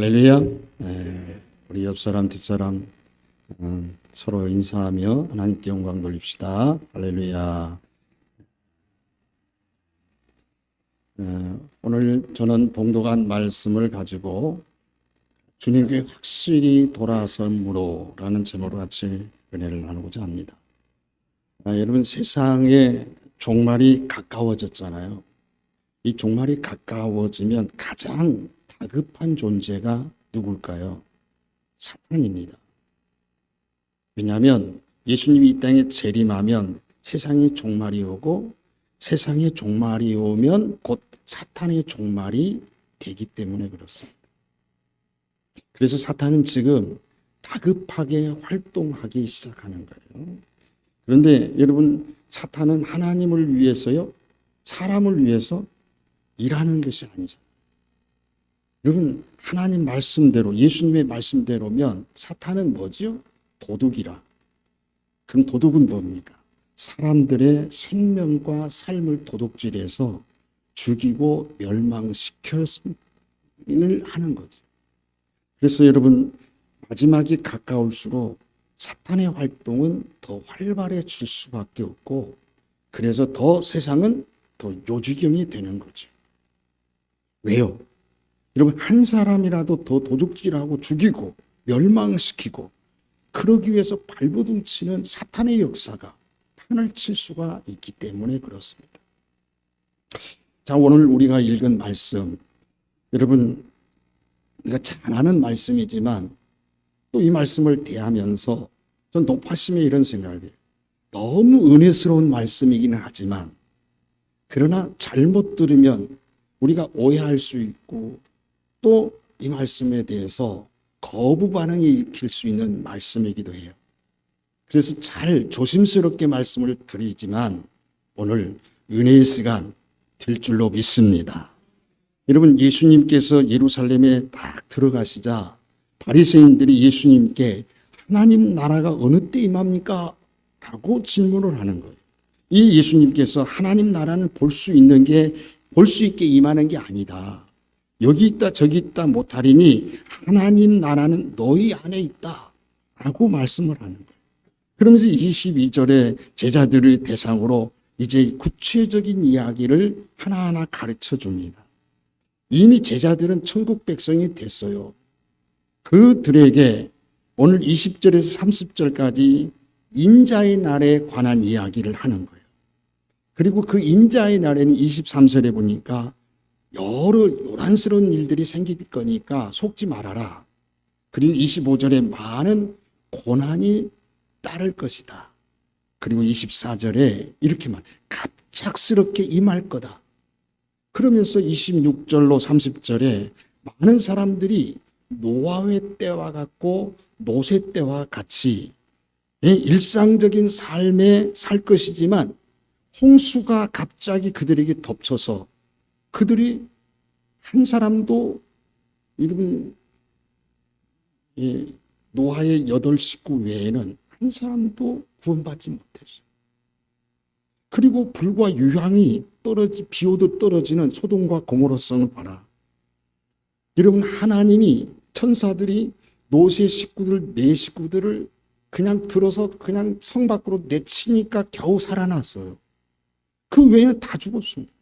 할렐루야. 우리 옆 사람 뒷사람 서로 인사하며 하나님께 영광 돌립시다. 할렐루야. 오늘 저는 봉독한 말씀을 가지고 주님께 확실히 돌아섬으로 라는 제목으로 같이 은혜를 나누고자 합니다. 여러분, 세상에 종말이 가까워졌잖아요. 이 종말이 가까워지면 가장 다급한 존재가 누굴까요? 사탄입니다. 왜냐하면 예수님이 이 땅에 재림하면 세상의 종말이 오고, 세상의 종말이 오면 곧 사탄의 종말이 되기 때문에 그렇습니다. 그래서 사탄은 지금 다급하게 활동하기 시작하는 거예요. 그런데 여러분, 사탄은 하나님을 위해서요, 사람을 위해서 일하는 것이 아니잖아요. 여러분, 하나님 말씀대로, 예수님의 말씀대로면 사탄은 뭐지요? 도둑이라. 그럼 도둑은 뭡니까? 사람들의 생명과 삶을 도둑질해서 죽이고 멸망시켜를 하는 거죠. 그래서 여러분, 마지막이 가까울수록 사탄의 활동은 더 활발해질 수밖에 없고, 그래서 더 세상은 더 요지경이 되는 거죠. 왜요? 여러분, 한 사람이라도 더 도둑질하고 죽이고 멸망시키고 그러기 위해서 발버둥 치는 사탄의 역사가 판을 칠 수가 있기 때문에 그렇습니다. 자, 오늘 우리가 읽은 말씀, 여러분, 우리가 잘 아는 말씀이지만 또 이 말씀을 대하면서 전 높아심에 이런 생각을 해요. 너무 은혜스러운 말씀이기는 하지만, 그러나 잘못 들으면 우리가 오해할 수 있고 또 이 말씀에 대해서 거부 반응이 일으킬 수 있는 말씀이기도 해요. 그래서 잘 조심스럽게 말씀을 드리지만 오늘 은혜의 시간 될 줄로 믿습니다. 여러분, 예수님께서 예루살렘에 딱 들어가시자 바리새인들이 예수님께 하나님 나라가 어느 때 임합니까? 라고 질문을 하는 거예요. 이 예수님께서 하나님 나라는 볼 수 있게 임하는 게 아니다. 여기 있다 저기 있다 못하리니 하나님 나라는 너희 안에 있다 라고 말씀을 하는 거예요. 그러면서 22절에 제자들의 대상으로 이제 구체적인 이야기를 하나하나 가르쳐 줍니다. 이미 제자들은 천국 백성이 됐어요. 그들에게 오늘 20절에서 30절까지 인자의 날에 관한 이야기를 하는 거예요. 그리고 그 인자의 날에는 23절에 보니까 여러 요란스러운 일들이 생길 거니까 속지 말아라. 그리고 25절에 많은 고난이 따를 것이다. 그리고 24절에 이렇게 갑작스럽게 임할 거다. 그러면서 26절로 30절에 많은 사람들이 노아의 때와 같고 노새 때와 같이 일상적인 삶에 살 것이지만 홍수가 갑자기 그들에게 덮쳐서 그들이 한 사람도 여러분 노아의 8식구 외에는 한 사람도 구원받지 못했어요. 그리고 불과 유황이 비 오듯 떨어지는 소돔과 고모라성을 봐라. 여러분, 하나님이 천사들이 노새 식구들 4식구들을 그냥 들어서 그냥 성 밖으로 내치니까 겨우 살아났어요. 그 외에는 다 죽었습니다.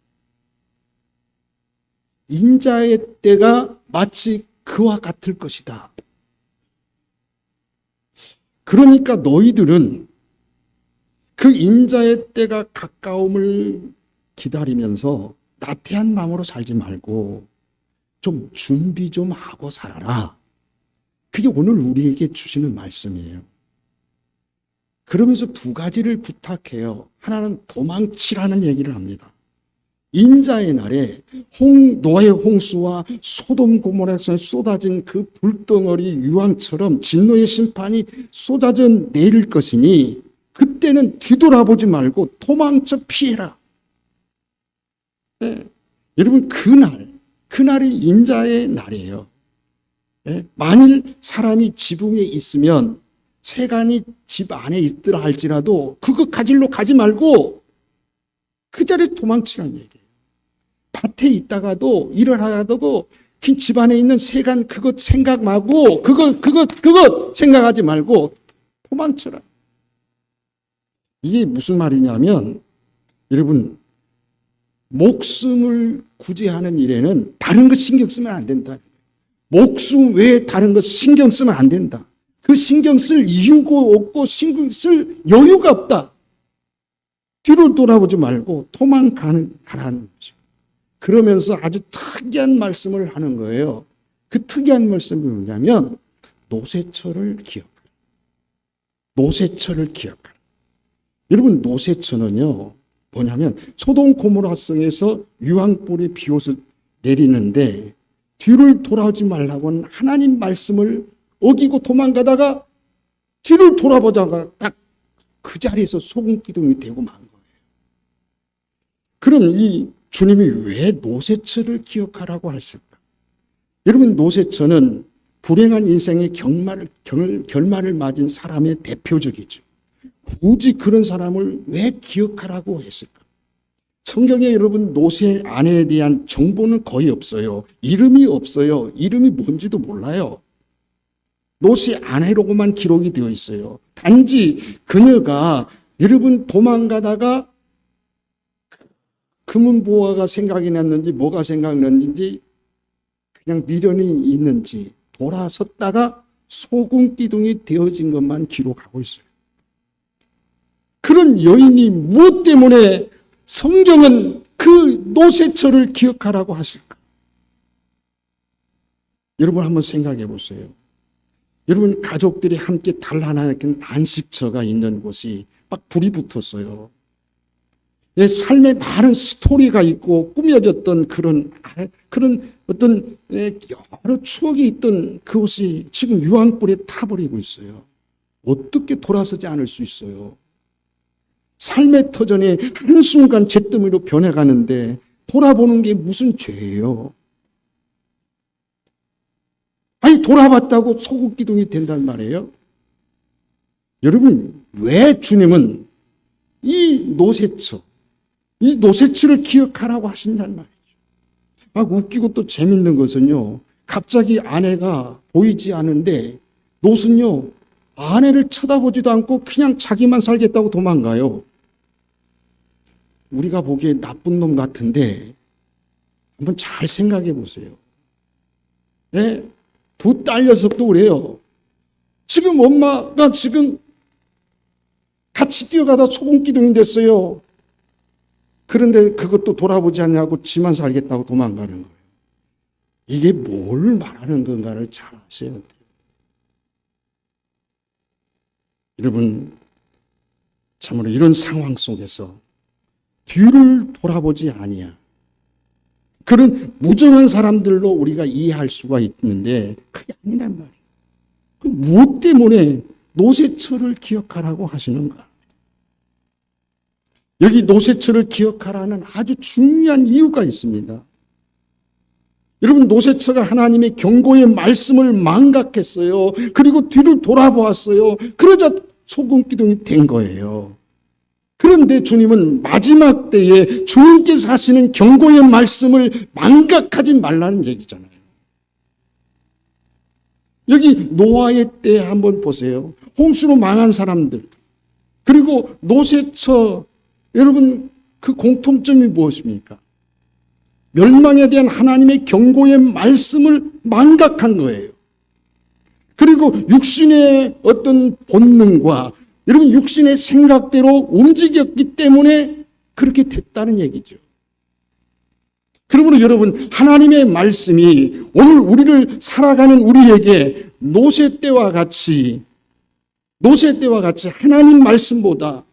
인자의 때가 마치 그와 같을 것이다. 그러니까 너희들은 그 인자의 때가 가까움을 기다리면서 나태한 마음으로 살지 말고 좀 준비 좀 하고 살아라. 그게 오늘 우리에게 주시는 말씀이에요. 그러면서 2가지를 부탁해요. 하나는 도망치라는 얘기를 합니다. 인자의 날에 노아의 홍수와 소돔 고모라에서 쏟아진 그 불덩어리 유황처럼 진노의 심판이 쏟아져 내릴 것이니 그때는 뒤돌아보지 말고 도망쳐 피해라. 여러분, 그날이 인자의 날이에요. 만일 사람이 지붕에 있으면 세간이 집 안에 있더라 할지라도 그거 가지러 가지 말고 그 자리에 도망치라는 얘기예요. 밭에 있다가도 일을 하다가도 그 집안에 있는 세간 그것 생각 말고 그것 생각하지 말고 도망쳐라. 이게 무슨 말이냐면 여러분 목숨을 구제하는 일에는 다른 것 신경 쓰면 안 된다. 목숨 외에 다른 것 신경 쓰면 안 된다. 그 신경 쓸 이유가 없고 신경 쓸 여유가 없다. 뒤로 돌아보지 말고 도망가라는 거죠. 그러면서 아주 특이한 말씀을 하는 거예요. 그 특이한 말씀이 뭐냐면 노새처를 기억하라. 노새처를 기억하라. 여러분 노새처는요 뭐냐면 소돔 고모라성에서 유황불이 비옷을 내리는데 뒤를 돌아오지 말라고 하나님 말씀을 어기고 도망가다가 뒤를 돌아보다가 딱 그 자리에서 소금기둥이 되고 만 거예요. 그럼 이 주님이 왜 노새처를 기억하라고 하실까? 여러분 노새처는 불행한 인생의 결말을 맞은 사람의 대표적이죠. 굳이 그런 사람을 왜 기억하라고 했을까? 성경에 여러분 노새 아내에 대한 정보는 거의 없어요. 이름이 없어요. 이름이 뭔지도 몰라요. 노새 아내로만 기록이 되어 있어요. 단지 그녀가 여러분 도망가다가 금은보화가 생각이 났는지 뭐가 생각났는지 그냥 미련이 있는지 돌아섰다가 소금기둥이 되어진 것만 기록하고 있어요. 그런 여인이 무엇 때문에 성경은 그 노새처를 기억하라고 하실까? 여러분 한번 생각해 보세요. 여러분 가족들이 함께 단란하게 안식처가 있는 곳이 막 불이 붙었어요. 삶에 많은 스토리가 있고 꾸며졌던 그런 어떤 여러 추억이 있던 그곳이 지금 유황불에 타버리고 있어요. 어떻게 돌아서지 않을 수 있어요? 삶의 터전이 한순간 잿더미로 변해가는데 돌아보는 게 무슨 죄예요? 아니 돌아봤다고 소금기둥이 된단 말이에요? 여러분 왜 주님은 이 노새처를 기억하라고 하신단 말이죠. 막 웃기고 또 재밌는 것은요. 갑자기 아내가 보이지 않은데 롯은요. 아내를 쳐다보지도 않고 그냥 자기만 살겠다고 도망가요. 우리가 보기에 나쁜 놈 같은데 한번 잘 생각해 보세요. 네? 두 딸 녀석도 그래요. 지금 엄마가 지금 같이 뛰어가다 소금기둥이 됐어요. 그런데 그것도 돌아보지 않냐고 지만 살겠다고 도망가는 거예요. 이게 뭘 말하는 건가를 잘 아셔야 돼요. 여러분, 참으로 이런 상황 속에서 뒤를 돌아보지 아니야. 그런 무정한 사람들로 우리가 이해할 수가 있는데 그게 아니란 말이에요. 무엇 때문에 노새처를 기억하라고 하시는가? 여기 노새처를 기억하라는 아주 중요한 이유가 있습니다. 여러분 노새처가 하나님의 경고의 말씀을 망각했어요. 그리고 뒤를 돌아보았어요. 그러자 소금기둥이 된 거예요. 그런데 주님은 마지막 때에 주님께서 하시는 경고의 말씀을 망각하지 말라는 얘기잖아요. 여기 노아의 때 한번 보세요. 홍수로 망한 사람들 그리고 노새처 여러분 그 공통점이 무엇입니까? 멸망에 대한 하나님의 경고의 말씀을 망각한 거예요. 그리고 육신의 어떤 본능과 여러분 육신의 생각대로 움직였기 때문에 그렇게 됐다는 얘기죠. 그러므로 여러분 하나님의 말씀이 오늘 우리를 살아가는 우리에게 노새 때와 같이 하나님 말씀보다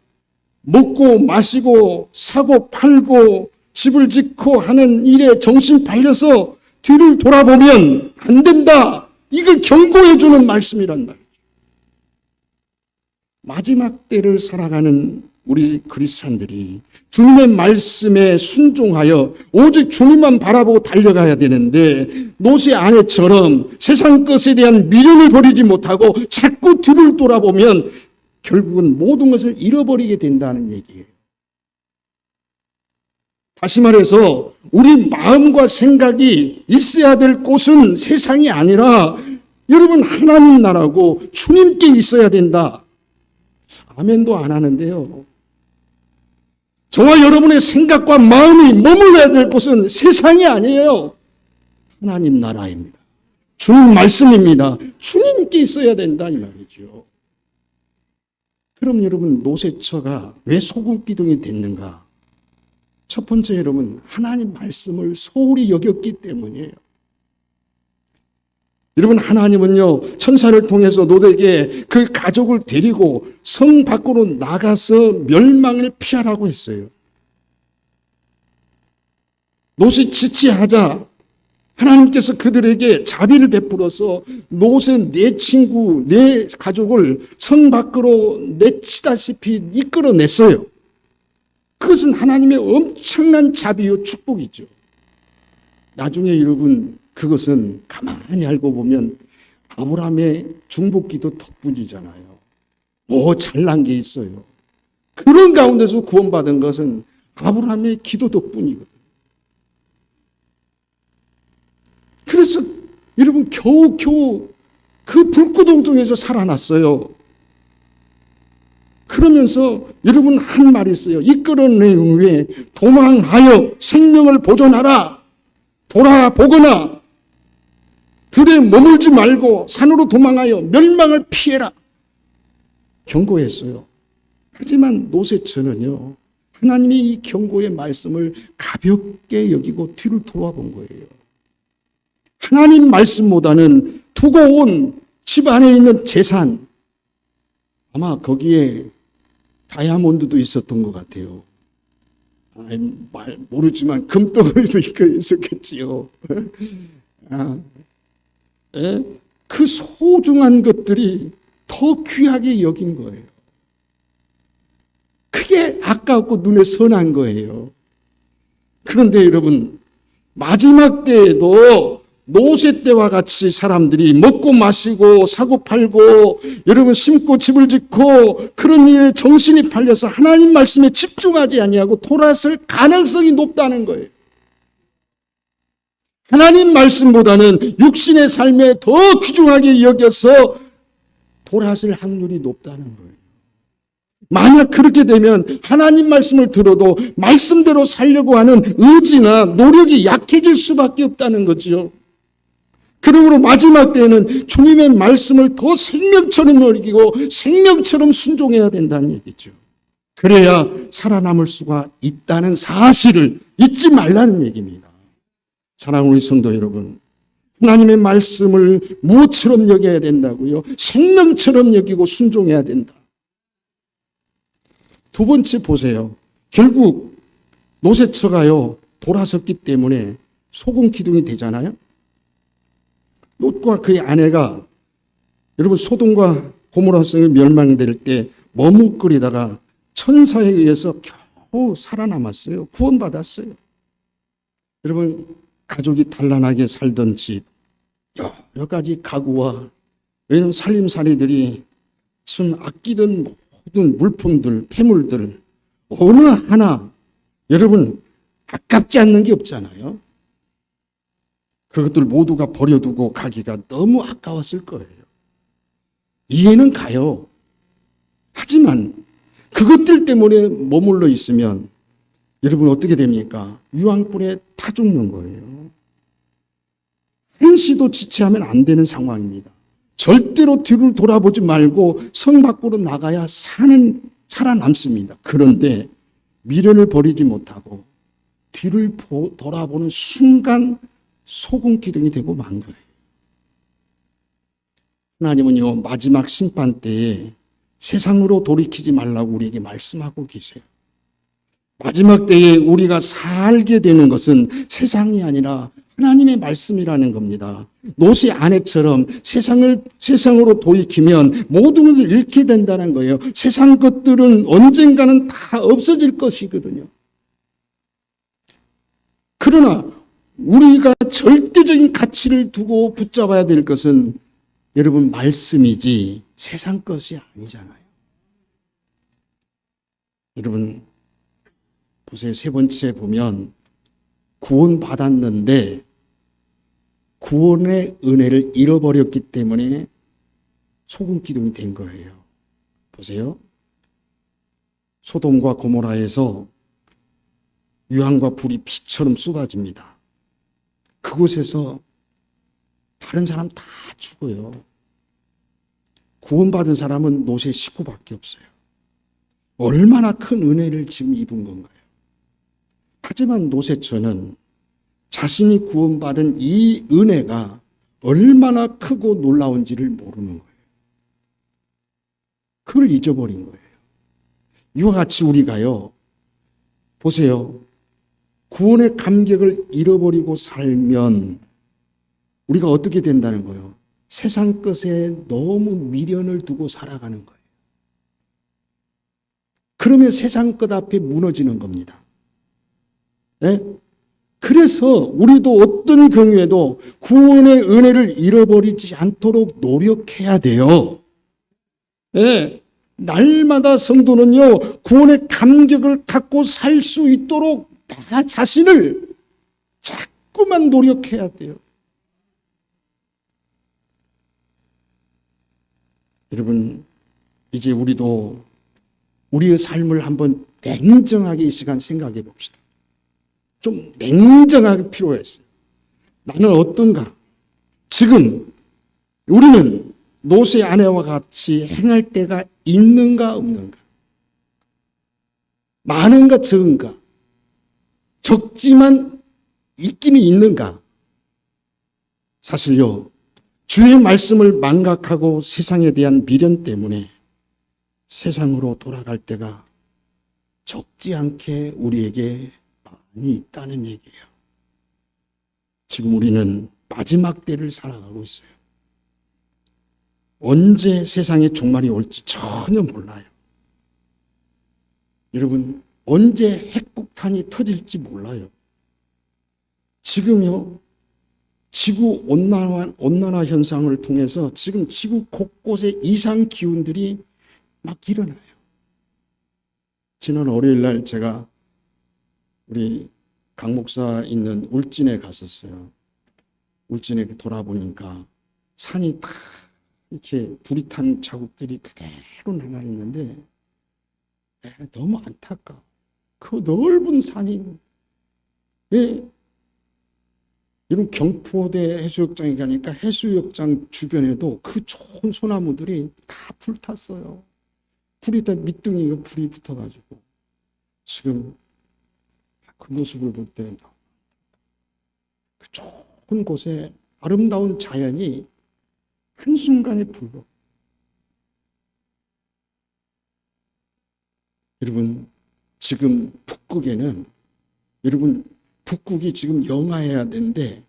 먹고 마시고 사고 팔고 집을 짓고 하는 일에 정신 팔려서 뒤를 돌아보면 안 된다. 이걸 경고해 주는 말씀이란 말이에요. 마지막 때를 살아가는 우리 그리스도인들이 주님의 말씀에 순종하여 오직 주님만 바라보고 달려가야 되는데 노새 아내처럼 세상 것에 대한 미련을 버리지 못하고 자꾸 뒤를 돌아보면 결국은 모든 것을 잃어버리게 된다는 얘기예요. 다시 말해서 우리 마음과 생각이 있어야 될 곳은 세상이 아니라 여러분 하나님 나라고 주님께 있어야 된다. 아멘도 안 하는데요. 저와 여러분의 생각과 마음이 머물러야 될 곳은 세상이 아니에요. 하나님 나라입니다. 주님 말씀입니다. 주님께 있어야 된다 이 말이죠. 그럼 여러분 노새처가 왜 소금기둥이 됐는가? 첫 번째 여러분 하나님 말씀을 소홀히 여겼기 때문이에요. 여러분 하나님은요 천사를 통해서 롯에게 그 가족을 데리고 성 밖으로 나가서 멸망을 피하라고 했어요. 롯이 지체하자 하나님께서 그들에게 자비를 베풀어서 롯의 내 친구, 내 가족을 성 밖으로 내치다시피 이끌어냈어요. 그것은 하나님의 엄청난 자비요 축복이죠. 나중에 여러분 그것은 가만히 알고 보면 아브라함의 중복기도 덕분이잖아요. 뭐 잘난 게 있어요. 그런 가운데서 구원받은 것은 아브라함의 기도 덕분이거든요. 그래서 여러분 겨우겨우 그 불구덩동에서 살아났어요. 그러면서 여러분 한 말이 있어요. 이끌어낸 후에 도망하여 생명을 보존하라. 돌아보거나 들에 머물지 말고 산으로 도망하여 멸망을 피해라. 경고했어요. 하지만 노새처는요. 하나님이 이 경고의 말씀을 가볍게 여기고 뒤를 돌아본 거예요. 하나님 말씀보다는 두고 온 집 안에 있는 재산, 아마 거기에 다이아몬드도 있었던 것 같아요. 모르지만 금덩어리도 있었겠지요. 그 소중한 것들이 더 귀하게 여긴 거예요. 그게 아까웠고 눈에 선한 거예요. 그런데 여러분 마지막 때에도 노새 때와 같이 사람들이 먹고 마시고 사고 팔고 여러분 심고 집을 짓고 그런 일에 정신이 팔려서 하나님 말씀에 집중하지 아니하고 돌아설 가능성이 높다는 거예요. 하나님 말씀보다는 육신의 삶에 더 귀중하게 여겨서 돌아설 확률이 높다는 거예요. 만약 그렇게 되면 하나님 말씀을 들어도 말씀대로 살려고 하는 의지나 노력이 약해질 수밖에 없다는 거죠. 그러므로 마지막 때에는 주님의 말씀을 더 생명처럼 여기고 생명처럼 순종해야 된다는 얘기죠. 그래야 살아남을 수가 있다는 사실을 잊지 말라는 얘기입니다. 사랑하는 우리 성도 여러분, 하나님의 말씀을 무엇처럼 여겨야 된다고요? 생명처럼 여기고 순종해야 된다. 두 번째 보세요. 결국 노새처가요 돌아섰기 때문에 소금 기둥이 되잖아요. 롯과 그의 아내가 여러분 소돔과 고모라 성이 멸망될 때 머뭇거리다가 천사에 의해서 겨우 살아남았어요. 구원받았어요. 여러분 가족이 단란하게 살던 집, 여러 가지 가구와 왜냐하면 살림살이들이 순 아끼던 모든 물품들, 폐물들 어느 하나 여러분 아깝지 않는 게 없잖아요. 그것들 모두가 버려두고 가기가 너무 아까웠을 거예요. 이해는 가요. 하지만 그것들 때문에 머물러 있으면 여러분 어떻게 됩니까? 유황불에 타 죽는 거예요. 한시도 지체하면 안 되는 상황입니다. 절대로 뒤를 돌아보지 말고 성 밖으로 나가야 살아남습니다. 그런데 미련을 버리지 못하고 뒤를 돌아보는 순간 소금 기둥이 되고 만 거예요. 하나님은요 마지막 심판 때에 세상으로 돌이키지 말라고 우리에게 말씀하고 계세요. 마지막 때에 우리가 살게 되는 것은 세상이 아니라 하나님의 말씀이라는 겁니다. 롯의 아내처럼 세상으로 돌이키면 모든 것을 잃게 된다는 거예요. 세상 것들은 언젠가는 다 없어질 것이거든요. 그러나 우리가 절대적인 가치를 두고 붙잡아야 될 것은 여러분 말씀이지 세상 것이 아니잖아요. 여러분 보세요. 세 번째 보면 구원받았는데 구원의 은혜를 잃어버렸기 때문에 소금 기둥이 된 거예요. 보세요. 소돔과 고모라에서 유황과 불이 비처럼 쏟아집니다. 그곳에서 다른 사람 다 죽어요. 구원받은 사람은 롯의 식구밖에 없어요. 얼마나 큰 은혜를 지금 입은 건가요? 하지만 롯의 처는 자신이 구원받은 이 은혜가 얼마나 크고 놀라운지를 모르는 거예요. 그걸 잊어버린 거예요. 이와 같이 우리가요, 보세요. 구원의 감격을 잃어버리고 살면 우리가 어떻게 된다는 거예요? 세상 것에 너무 미련을 두고 살아가는 거예요. 그러면 세상 것 앞에 무너지는 겁니다. 네? 그래서 우리도 어떤 경우에도 구원의 은혜를 잃어버리지 않도록 노력해야 돼요. 네. 날마다 성도는요, 구원의 감격을 갖고 살 수 있도록 나 자신을 자꾸만 노력해야 돼요. 여러분, 이제 우리도 우리의 삶을 한번 냉정하게 이 시간 생각해 봅시다. 좀 냉정하게 필요했어요. 나는 어떤가? 지금 우리는 롯의 아내와 같이 행할 때가 있는가 없는가? 많은가 적은가? 적지만 있기는 있는가? 사실요, 주의 말씀을 망각하고 세상에 대한 미련 때문에 세상으로 돌아갈 때가 적지 않게 우리에게 많이 있다는 얘기예요. 지금 우리는 마지막 때를 살아가고 있어요. 언제 세상의 종말이 올지 전혀 몰라요. 여러분, 언제 핵폭탄이 터질지 몰라요. 지금요, 지구 온난화 현상을 통해서 지금 지구 곳곳에 이상 기운들이 막 일어나요. 지난 월요일 날 제가 우리 강 목사 있는 울진에 갔었어요. 울진에 돌아보니까 산이 다 이렇게 불이 탄 자국들이 그대로 남아있는데 너무 안타까워. 그 넓은 산이, 예. 이런 경포대 해수욕장에 가니까 해수욕장 주변에도 그 좋은 소나무들이 다 불탔어요. 불이 다 밑둥이가 불이 붙어가지고 지금 그 모습을 볼 때 그 좋은 곳에 아름다운 자연이 한순간에 불러. 여러분, 지금 북극에는, 여러분, 북극이 지금 영하해야 되는데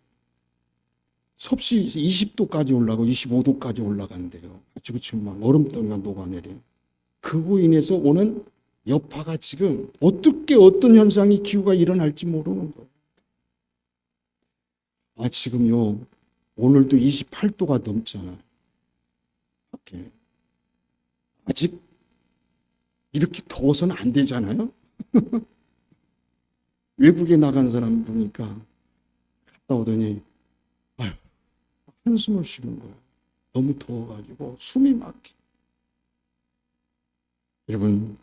섭씨 20도까지 올라가고 25도까지 올라간대요. 지금 막 얼음덩이가 녹아내려요. 그로 인해서 오는 여파가 지금 어떻게 어떤 현상이 기후가 일어날지 모르는 거예요. 지금요, 오늘도 28도가 넘잖아요. 이렇게. 아직 이렇게 더워서는 안 되잖아요. 외국에 나간 사람 보니까 갔다 오더니 한숨을 쉬는 거예요. 너무 더워가지고 숨이 막혀. 여러분,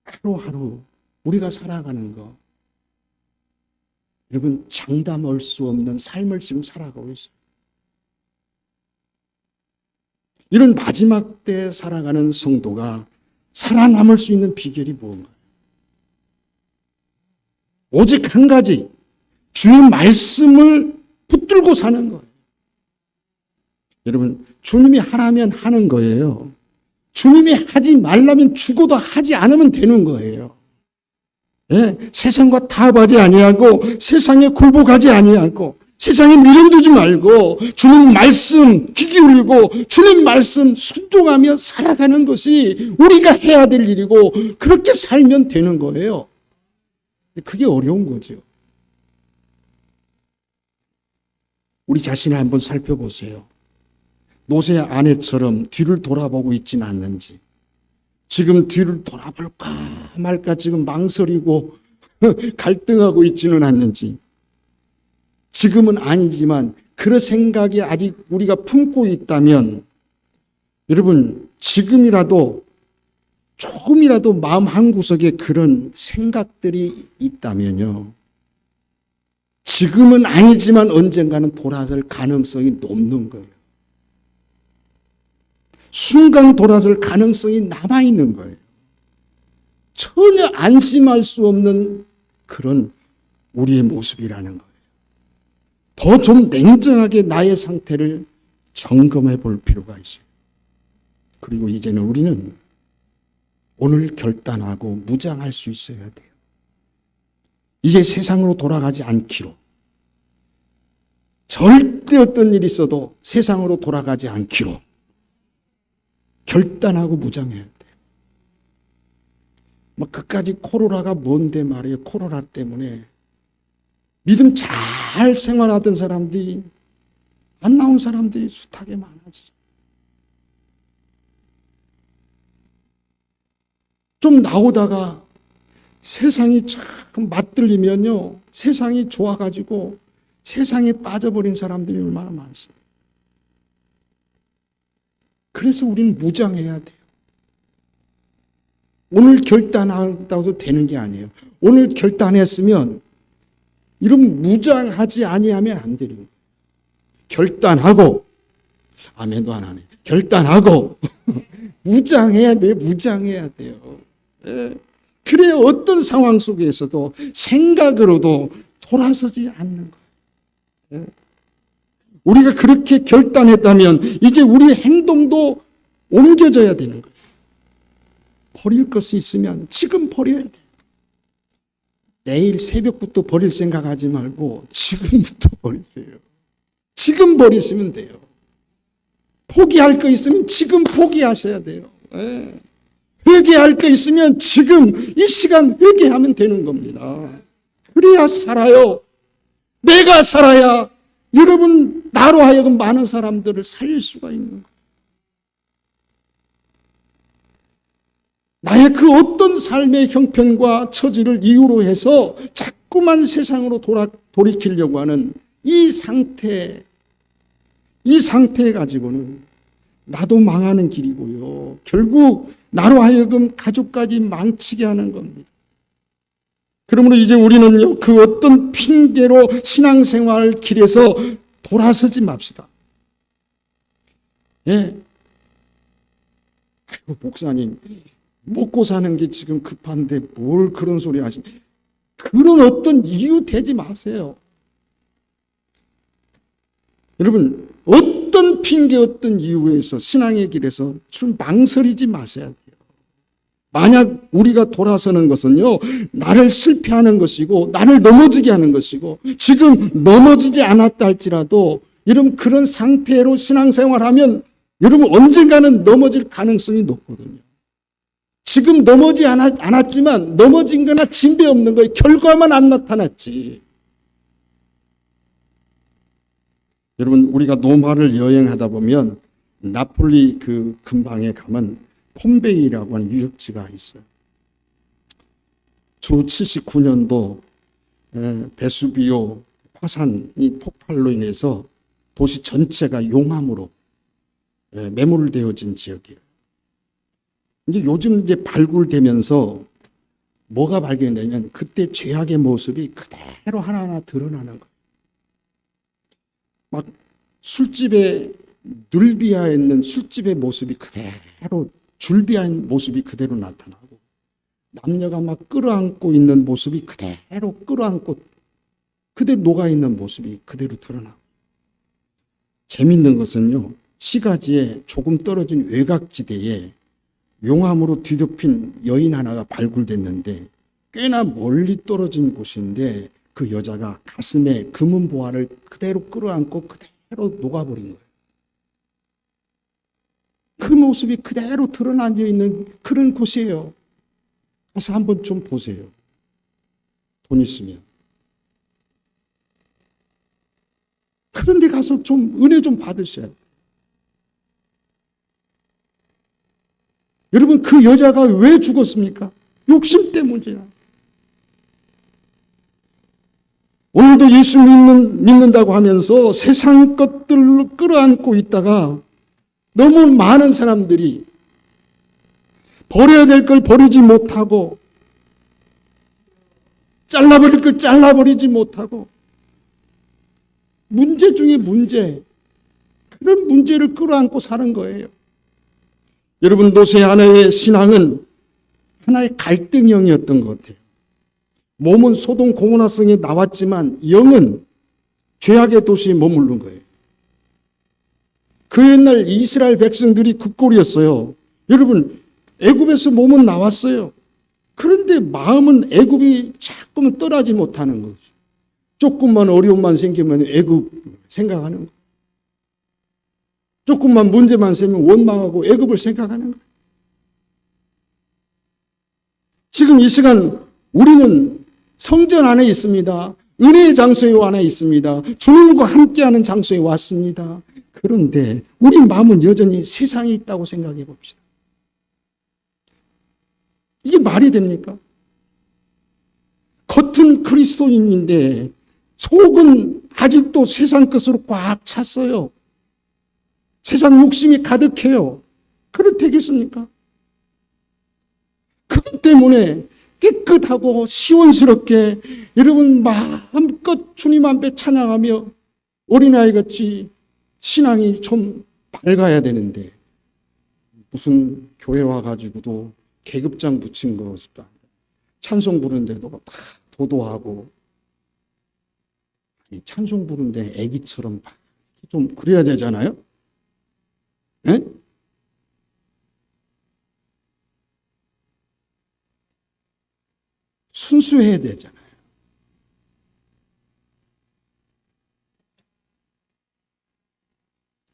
하루하루 우리가 살아가는 거, 여러분, 장담할 수 없는 삶을 지금 살아가고 있어요. 이런 마지막 때 살아가는 성도가 살아남을 수 있는 비결이 무엇인가요? 오직 한 가지, 주의 말씀을 붙들고 사는 거예요. 여러분, 주님이 하라면 하는 거예요. 주님이 하지 말라면 죽어도 하지 않으면 되는 거예요. 예, 세상과 타협하지 아니하고 세상에 굴복하지 아니하고 세상에 미련 두지 말고 주님 말씀 귀 기울이고 주님 말씀 순종하며 살아가는 것이 우리가 해야 될 일이고 그렇게 살면 되는 거예요. 그게 어려운 거죠. 우리 자신을 한번 살펴보세요. 롯의 아내처럼 뒤를 돌아보고 있지는 않는지, 지금 뒤를 돌아볼까 말까 지금 망설이고 갈등하고 있지는 않는지. 지금은 아니지만 그런 생각이 아직 우리가 품고 있다면 여러분 지금이라도 조금이라도 마음 한구석에 그런 생각들이 있다면요. 지금은 아니지만 언젠가는 돌아설 가능성이 높는 거예요. 순간 돌아설 가능성이 남아있는 거예요. 전혀 안심할 수 없는 그런 우리의 모습이라는 거예요. 더 좀 냉정하게 나의 상태를 점검해 볼 필요가 있어요. 그리고 이제는 우리는 오늘 결단하고 무장할 수 있어야 돼요. 이제 세상으로 돌아가지 않기로. 절대 어떤 일이 있어도 세상으로 돌아가지 않기로 결단하고 무장해야 돼요. 그까지 코로나가 뭔데 말이에요. 코로나 때문에 믿음 잘 생활하던 사람들이 안 나온 사람들이 숱하게 많아지죠. 좀 나오다가 세상이 참 맞들리면요. 세상이 좋아가지고 세상에 빠져버린 사람들이 얼마나 많습니다. 그래서 우리는 무장해야 돼요. 오늘 결단한다고 해서 되는 게 아니에요. 오늘 결단했으면 이런 무장하지 아니하면 안 되는 거예요. 결단하고 아멘도 안 하네. 결단하고 무장해야 돼요. 무장해야 돼요. 그래야 어떤 상황 속에서도 생각으로도 돌아서지 않는 거예요. 우리가 그렇게 결단했다면 이제 우리 행동도 옮겨져야 되는 거예요. 버릴 것이 있으면 지금 버려야 돼요. 내일 새벽부터 버릴 생각하지 말고 지금부터 버리세요. 지금 버리시면 돼요. 포기할 거 있으면 지금 포기하셔야 돼요. 회개할 거 있으면 지금 이 시간 회개하면 되는 겁니다. 그래야 살아요. 내가 살아야 여러분 나로 하여금 많은 사람들을 살릴 수가 있는 거예요. 나의 그 어떤 삶의 형편과 처지를 이유로 해서 자꾸만 세상으로 돌이키려고 하는 이 상태 가지고는 나도 망하는 길이고요. 결국 나로 하여금 가족까지 망치게 하는 겁니다. 그러므로 이제 우리는요, 그 어떤 핑계로 신앙생활 길에서 돌아서지 맙시다. 예. 아이고, 목사님, 먹고 사는 게 지금 급한데 뭘 그런 소리 하시? 그런 어떤 이유 대지 마세요. 여러분, 어떤 핑계, 어떤 이유에서 신앙의 길에서 좀 망설이지 마셔야 돼요. 만약 우리가 돌아서는 것은요, 나를 실패하는 것이고, 나를 넘어지게 하는 것이고, 지금 넘어지지 않았다 할지라도, 여러분 그런 상태로 신앙생활하면 여러분 언젠가는 넘어질 가능성이 높거든요. 지금 넘어지지 않았지만 넘어진 거나 진배 없는 거예요. 결과만 안 나타났지. 여러분 우리가 노마를 여행하다 보면 나폴리 그 근방에 가면 폼베이라고 하는 유적지가 있어요. 주 79년도 베수비오 화산이 폭발로 인해서 도시 전체가 용암으로 매몰되어진 지역이에요. 이제 요즘 이제 발굴되면서 뭐가 발견되냐면 그때 죄악의 모습이 그대로 하나하나 드러나는 거예요. 막 술집에 늘비하에 있는 술집의 모습이 그대로 줄비한 모습이 그대로 나타나고 남녀가 막 끌어안고 있는 모습이 그대로 끌어안고 그대로 녹아있는 모습이 그대로 드러나고 재밌는 것은요. 시가지에 조금 떨어진 외곽지대에 용암으로 뒤덮인 여인 하나가 발굴됐는데 꽤나 멀리 떨어진 곳인데 그 여자가 가슴에 금은 보화를 그대로 끌어안고 그대로 녹아버린 거예요. 그 모습이 그대로 드러나 있는 그런 곳이에요. 가서 한번 좀 보세요. 돈 있으면. 그런데 가서 좀 은혜 좀 받으셔야 돼요. 여러분, 그 여자가 왜 죽었습니까? 욕심 때문이야. 오늘도 예수 믿는다고 하면서 세상 것들로 끌어안고 있다가 너무 많은 사람들이 버려야 될 걸 버리지 못하고 잘라버릴 걸 잘라버리지 못하고 문제 중에 문제, 그런 문제를 끌어안고 사는 거예요. 여러분, 노세 아내의 신앙은 하나의 갈등형이었던 것 같아요. 몸은 소돔 고모라성에 나왔지만 영은 죄악의 도시에 머무른 거예요. 그 옛날 이스라엘 백성들이 그 꼴이었어요. 여러분, 애굽에서 몸은 나왔어요. 그런데 마음은 애굽이 자꾸만 떠나지 못하는 거죠. 조금만 어려움만 생기면 애굽 생각하는 거예요. 조금만 문제만 생기면 원망하고 애굽을 생각하는 거예요. 지금 이 시간 우리는 성전 안에 있습니다. 은혜의 장소에 안에 있습니다. 주님과 함께하는 장소에 왔습니다. 그런데 우리 마음은 여전히 세상에 있다고 생각해 봅시다. 이게 말이 됩니까? 겉은 그리스도인인데 속은 아직도 세상 것으로 꽉 찼어요. 세상 욕심이 가득해요. 그렇게 되겠습니까? 그것 때문에 깨끗하고 시원스럽게 여러분 마음껏 주님 앞에 찬양하며 어린아이같이 신앙이 좀 밝아야 되는데 무슨 교회 와가지고도 계급장 붙인 거 찬송 부르는데도 다 도도하고 찬송 부르는데 애기처럼 좀 그래야 되잖아요. 네? 순수해야 되잖아요.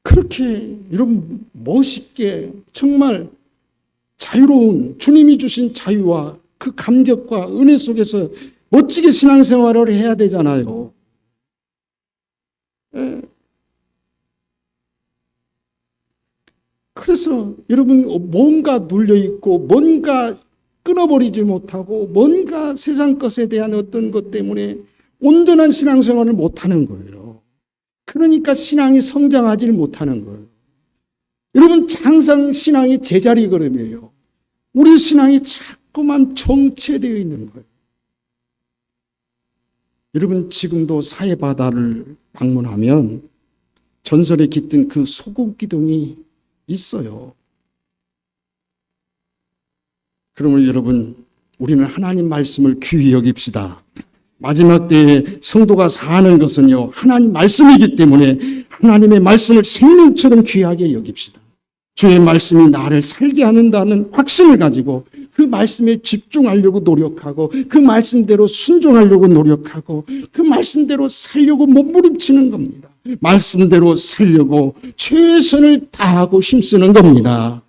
그렇게 여러분 멋있게 정말 자유로운 주님이 주신 자유와 그 감격과 은혜 속에서 멋지게 신앙생활을 해야 되잖아요. 예. 그래서 여러분 뭔가 눌려있고 뭔가 끊어버리지 못하고 뭔가 세상 것에 대한 어떤 것 때문에 온전한 신앙생활을 못하는 거예요. 그러니까 신앙이 성장하지를 못하는 거예요. 여러분 항상 신앙이 제자리 걸음이에요. 우리 신앙이 자꾸만 정체되어 있는 거예요. 여러분 지금도 사해바다를 방문하면 전설에 깃든 그 소금 기둥이 있어요. 그러면 여러분 우리는 하나님 말씀을 귀히 여깁시다. 마지막 때에 성도가 사는 것은요 하나님 말씀이기 때문에 하나님의 말씀을 생명처럼 귀하게 여깁시다. 주의 말씀이 나를 살게 하는다는 확신을 가지고 그 말씀에 집중하려고 노력하고 그 말씀대로 순종하려고 노력하고 그 말씀대로 살려고 몸부림치는 겁니다. 말씀대로 살려고 최선을 다하고 힘쓰는 겁니다.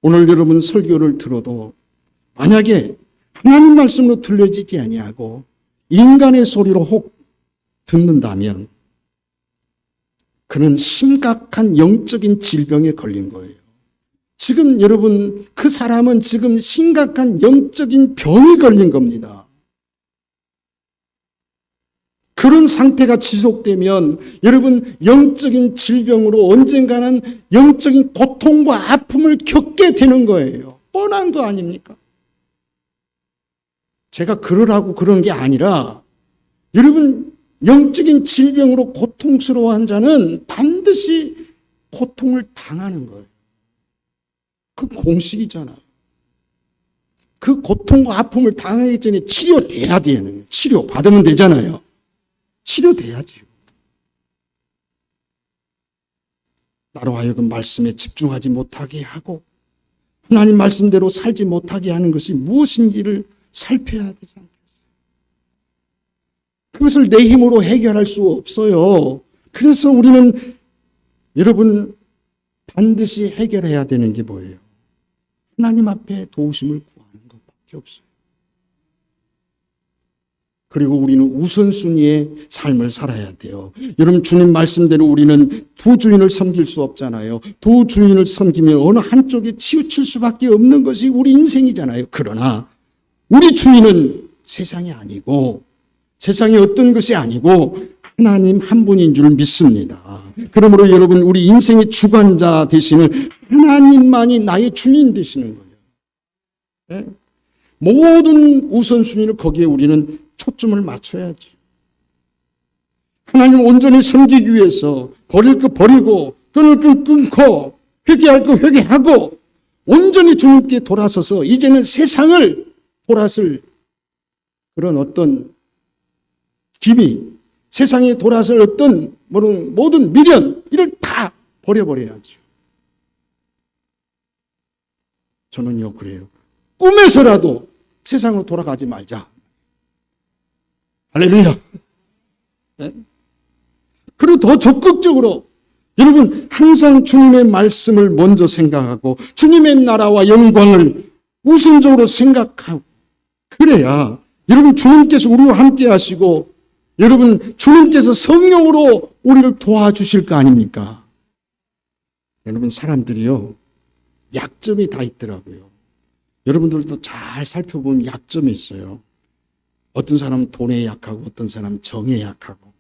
오늘 여러분 설교를 들어도 만약에 하나님 말씀으로 들려지지 아니하고 인간의 소리로 혹 듣는다면 그는 심각한 영적인 질병에 걸린 거예요. 지금 여러분 그 사람은 지금 심각한 영적인 병이 걸린 겁니다. 그런 상태가 지속되면 여러분 영적인 질병으로 언젠가는 영적인 고통과 아픔을 겪게 되는 거예요. 뻔한 거 아닙니까? 제가 그러라고 그런 게 아니라 여러분 영적인 질병으로 고통스러워한 자는 반드시 고통을 당하는 거예요. 그 공식이잖아요. 그 고통과 아픔을 당하기 전에 치료돼야 되는 거예요. 치료 받으면 되잖아요. 치료돼야지요. 나로 하여금 말씀에 집중하지 못하게 하고 하나님 말씀대로 살지 못하게 하는 것이 무엇인지를 살펴야 되지 않겠어요? 그것을 내 힘으로 해결할 수 없어요. 그래서 우리는 여러분 반드시 해결해야 되는 게 뭐예요? 하나님 앞에 도우심을 구하는 것밖에 없어요. 그리고 우리는 우선순위의 삶을 살아야 돼요. 여러분, 주님 말씀대로 우리는 두 주인을 섬길 수 없잖아요. 두 주인을 섬기면 어느 한쪽에 치우칠 수밖에 없는 것이 우리 인생이잖아요. 그러나 우리 주인은 세상이 아니고 세상의 어떤 것이 아니고 하나님 한 분인 줄 믿습니다. 그러므로 여러분, 우리 인생의 주관자 되시는 하나님만이 나의 주인 되시는 거예요. 네? 모든 우선순위를 거기에 우리는 초점을 맞춰야지. 하나님 온전히 섬기기 위해서 버릴 거 버리고 끊을 거 끊고 회개할 거 회개하고 온전히 주님께 돌아서서 이제는 세상을 돌아설 그런 어떤 기미, 세상에 돌아설 어떤 모든 미련 이를 다 버려버려야죠. 저는요 그래요. 꿈에서라도 세상으로 돌아가지 말자. 할렐루야. 네? 그리고 더 적극적으로 여러분 항상 주님의 말씀을 먼저 생각하고 주님의 나라와 영광을 우선적으로 생각하고 그래야 여러분 주님께서 우리와 함께 하시고 여러분 주님께서 성령으로 우리를 도와주실 거 아닙니까? 여러분 사람들이요 약점이 다 있더라고요. 여러분들도 잘 살펴보면 약점이 있어요. 어떤 사람은 돈에 약하고 어떤 사람은 정에 약하고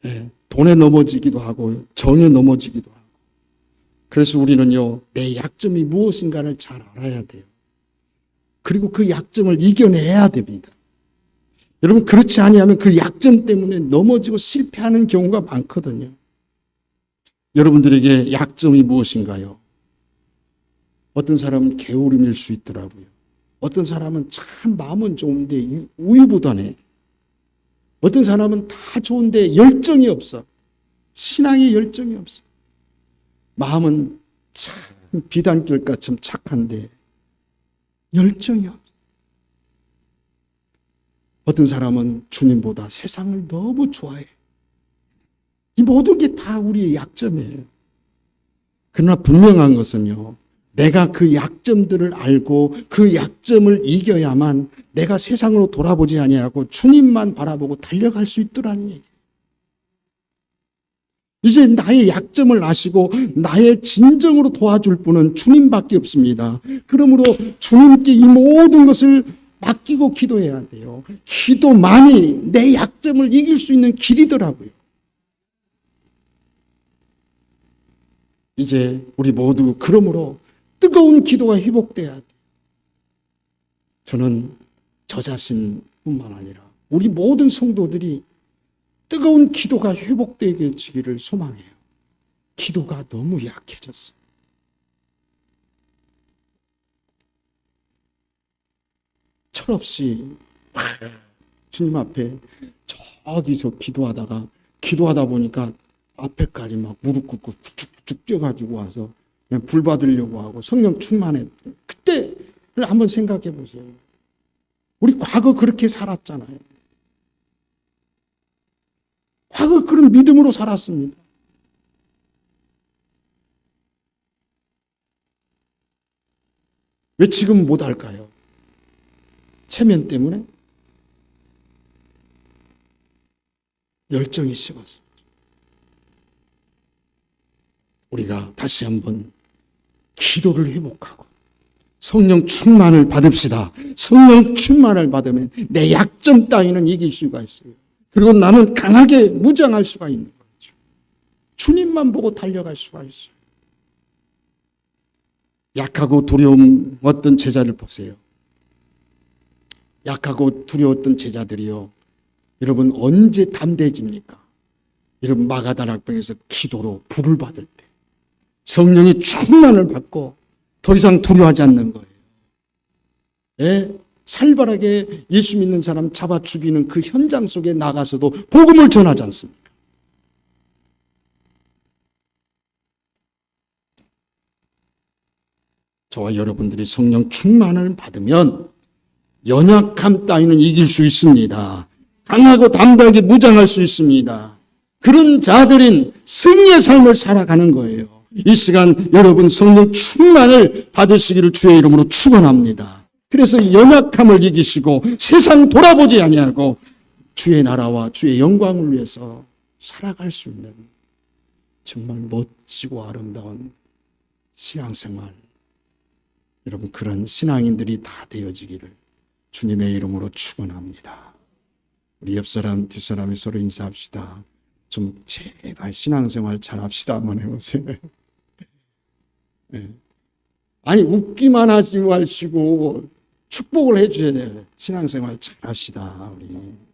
네, 돈에 넘어지기도 하고 정에 넘어지기도 하고 그래서 우리는요 내 약점이 무엇인가를 잘 알아야 돼요. 그리고 그 약점을 이겨내야 됩니다. 여러분 그렇지 아니하면 그 약점 때문에 넘어지고 실패하는 경우가 많거든요. 여러분들에게 약점이 무엇인가요? 어떤 사람은 게으름일 수 있더라고요. 어떤 사람은 참 마음은 좋은데 우유부단해. 어떤 사람은 다 좋은데 열정이 없어. 신앙에 열정이 없어. 마음은 참 비단결같이 착한데 열정이 없어. 어떤 사람은 주님보다 세상을 너무 좋아해. 이 모든 게 다 우리의 약점이에요. 그러나 분명한 것은요. 내가 그 약점들을 알고 그 약점을 이겨야만 내가 세상으로 돌아보지 아니하고 주님만 바라보고 달려갈 수 있더라는 얘기예요. 이제 나의 약점을 아시고 나의 진정으로 도와줄 분은 주님밖에 없습니다. 그러므로 주님께 이 모든 것을 맡기고 기도해야 돼요. 기도만이 내 약점을 이길 수 있는 길이더라고요. 이제 우리 모두 그러므로 뜨거운 기도가 회복돼야 돼. 저는 저 자신뿐만 아니라 우리 모든 성도들이 뜨거운 기도가 회복되기를 소망해요. 기도가 너무 약해졌어요. 철없이 주님 앞에 저기서 기도하다 보니까 앞에까지 막 무릎 꿇고 쭉쭉 뛰어가지고 와서 그냥 불 받으려고 하고 성령 충만해. 그때를 한번 생각해 보세요. 우리 과거 그렇게 살았잖아요. 과거 그런 믿음으로 살았습니다. 왜 지금 못할까요? 체면 때문에? 열정이 식었어요. 우리가 다시 한번 기도를 회복하고 성령 충만을 받읍시다. 성령 충만을 받으면 내 약점 따위는 이길 수가 있어요. 그리고 나는 강하게 무장할 수가 있는 거죠. 주님만 보고 달려갈 수가 있어요. 약하고 두려움 어떤 제자를 보세요. 약하고 두려웠던 제자들이요. 여러분 언제 담대해집니까? 여러분 마가다락 학병에서 기도로 불을 받을 때 성령이 충만을 받고 더 이상 두려워하지 않는 거예요. 예? 살벌하게 예수 믿는 사람 잡아 죽이는 그 현장 속에 나가서도 복음을 전하지 않습니까? 저와 여러분들이 성령 충만을 받으면 연약함 따위는 이길 수 있습니다. 강하고 담대하게 무장할 수 있습니다. 그런 자들인 승리의 삶을 살아가는 거예요. 이 시간 여러분 성령 충만을 받으시기를 주의 이름으로 축원합니다. 그래서 연약함을 이기시고 세상 돌아보지 아니하고 주의 나라와 주의 영광을 위해서 살아갈 수 있는 정말 멋지고 아름다운 신앙생활, 여러분 그런 신앙인들이 다 되어지기를 주님의 이름으로 축원합니다. 우리 옆 사람 뒷 사람이 서로 인사합시다. 좀 제발 신앙생활 잘합시다 한번 해보세요. 네. 아니 웃기만 하지 마시고 축복을 해주셔야 돼요. 신앙생활 잘합시다 우리.